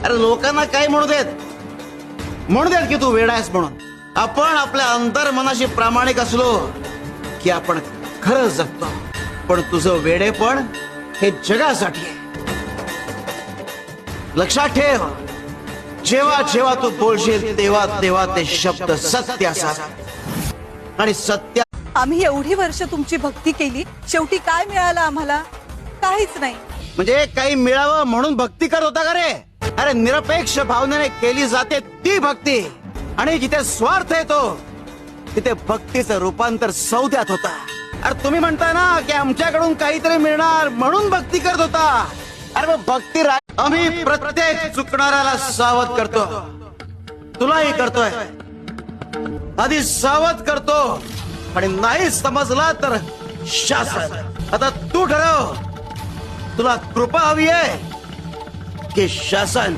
अरे लोकांना काय म्हणू देत की तू वेडा आहेस म्हणून. आपण आपल्या अंतर्मनाशी प्रामाणिक असलो की आपण खरं जगतो. पण तुझं वेडेपण हे जगासाठी आहे. लक्षात ठेव, जेव्हा जेव्हा तू बोलशील तेव्हा तेव्हा ते शब्द सत्य असावे आणि सत्य. आम्ही एवढी वर्ष तुमची भक्ती केली, शेवटी काय मिळालं आम्हाला? काहीच नाही. म्हणजे काही मिळावं म्हणून भक्ती करत होता का रे? अरे निरपेक्ष भावनेने केली जाते ती भक्ती, आणि जिथे स्वार्थ येतो तिथे भक्तीचं रूपांतर सौद्यात होता. अरे तुम्ही म्हणता ना की आमच्याकडून काहीतरी मिळणार म्हणून भक्ती करत होता. अरे मग भक्ती आम्ही प्रत्येक चुकणाऱ्याला सावध करतो. तुलाही करतोय. आधी सावध करतो आणि नाही समजला तर शासन. आता तू ठरव, तुला कृपा हवी आहे की शासन?